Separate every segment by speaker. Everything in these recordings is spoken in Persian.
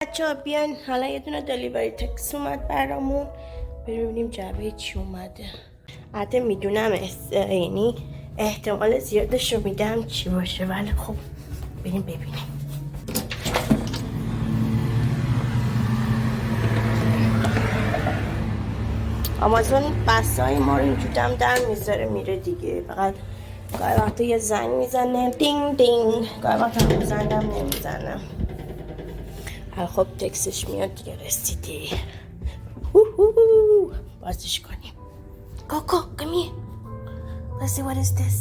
Speaker 1: بچه ها بیاین حالا یه دونه دلیوری تکس اومد برامون، ببینیم جعبه چی اومده. البته میدونم یعنی احتمال زیادش رو میدم چی باشه، ولی خب بریم ببینیم. آمازون بسته‌های ما رو اینجور دم در میذاره میره دیگه، فقط گاهی وقتا یه زنگ میزنه دینگ دینگ، گاهی وقتا هم زنگم نمیزنم. خب تکسش میاد دیگه، رسیده. بازش کنیم. Coco, come here. Let's see what is this.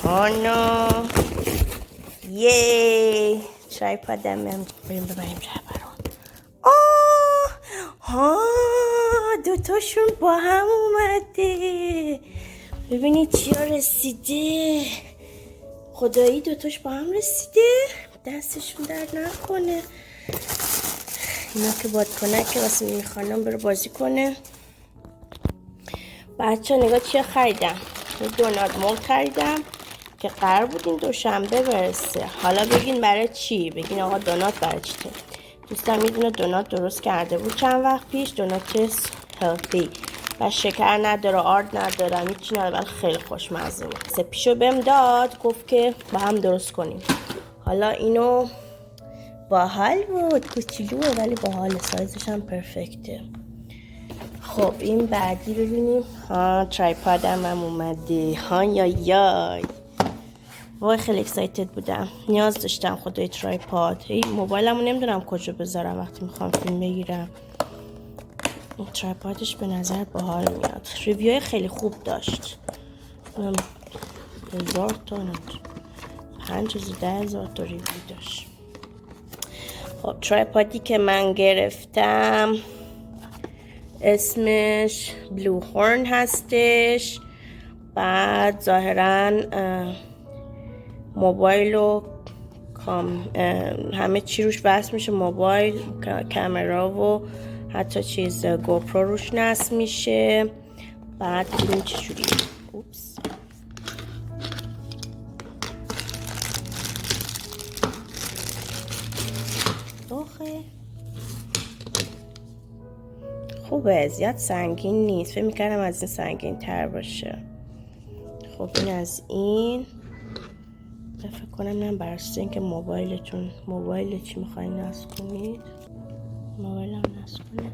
Speaker 1: Oh no. Yay. ترایپادم بریم ببریم جعبه رو. آه ها، دوتاشون با هم اومده. ببینید چیا رسیده. خدایی دوتاش با هم رسیده. دستشون درد نکنه. اینا که بادکنک که واسه میمی خانم بره بازی کنه. بچه نگاه چیا خریدم. یه دونات مول خریدم که قرار بود این دوشنبه برسه. حالا بگین برای چی؟ بگین آقا دونات برای چی؟ دوستم یه دونه دونات درست کرده بود چند وقت پیش. دونات هلتی و شکر نداره، آرد نداره، هیچی نداره، ولی خیلی خوشمزه بود. سپیشو بهم داد، گفت که با هم درست کنیم. حالا اینو باحال بود، کوچولوه ولی باحال، سایزش هم پرفکته. خب این بعدی ببینیم. ها ترایپادم هم اومده. ها یای وای خیلی اکسایتد بودم، نیاز داشتم خدای ترایپاد. موبایلمو نمیدونم کجا بذارم وقتی میخوام فیلم بگیرم. این ترایپادش به نظر باحال میاد. ریویوی خیلی خوب داشت. 1000 تا 5000 تا ریویو داشت. خب ترایپادی که من گرفتم اسمش بلو هورن هستش. بعد ظاهرا موبایل و همه چی روش وصل میشه، موبایل، کامera و حتی چیز گوپرو روش نصب میشه. بعد ببینیم چجوری. اوپس آخه خوبه، زیاد سنگین نیست. فکر میکردم از این سنگین تر باشه. خب این از این. فکر کنم من براساس اینکه موبایلتون موبایل چی میخواین نصب کنید، موبایلم نصب کنید.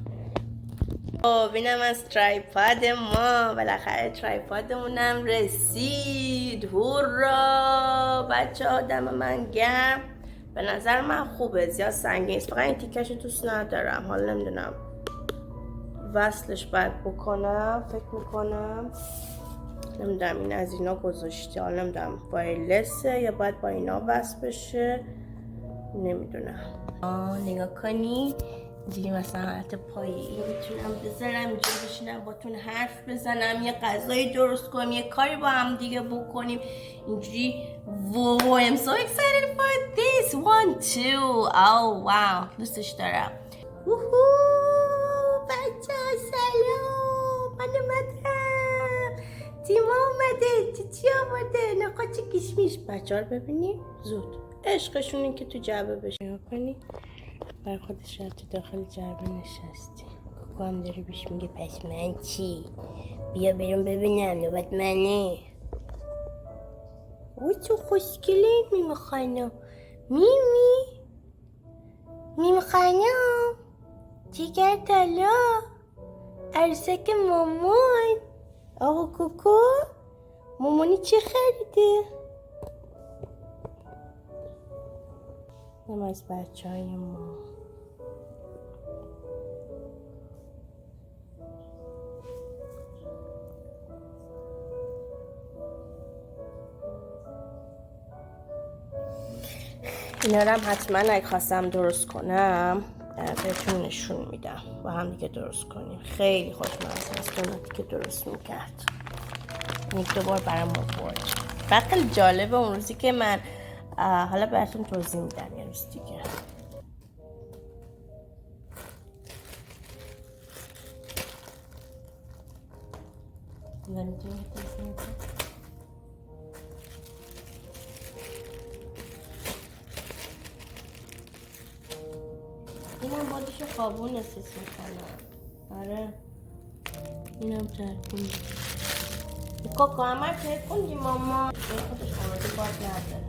Speaker 1: خب اینم از ترایپاد ما. بالاخره ترایپادمونم رسید. هورا بچه آدم من گرم. به نظر من خوبه، زیاد سنگین است. فقط این تیکش دوست ندارم. حالا نمیدونم وصلش باید بکنم. فکر میکنم نمیدونم این از اینا گذاشته، حالا نمیدونم وایرلسه یا باید با اینا وصل بشه، نمیدونم. نگاه کنی اینجوری مثلا حالت پای این میتونم بذارم اینجا، بشینم باتون حرف بزنم، یه غذایی درست کنیم، یه کاری با هم دیگه بکنیم اینجوری. Whoa, I'm so excited for this one too. Oh wow, دوستش دارم. بچه ها سلام، من اومدم. تیما اومده. چی آورده؟ نقاچ کشمیش. بچه ها رو ببینی زود. عشقشون این که تو جعبه بشه. نگاه کنی بر خودش تو داخل جعبه نشستی. کوکو هم داره بیش میگه پس من چی؟ بیا بریم ببینم نوبت منه. اوی تو خوشگله میمی خانم. میمی خانم جگر طلا، عروسک مامان. آقا کوکو مامانی چه خریده؟ این از بچه های ما. اینا رو هم حتما اگه خواستم درست کنم بهتون نشون میدم، با هم دیگه درست کنیم. خیلی خوشمزه است دوناتی که درست میکرد. یک دوبار برام آورد. خیلی جالبه اون روزی که من حالا براتون توضیح میدم یه روز دیگه. میتونی اینم بادشو قابون اساس میکنم. آره اینم ترکون کوکو همه ترکون دی ماما این خودش آمده باد نداره.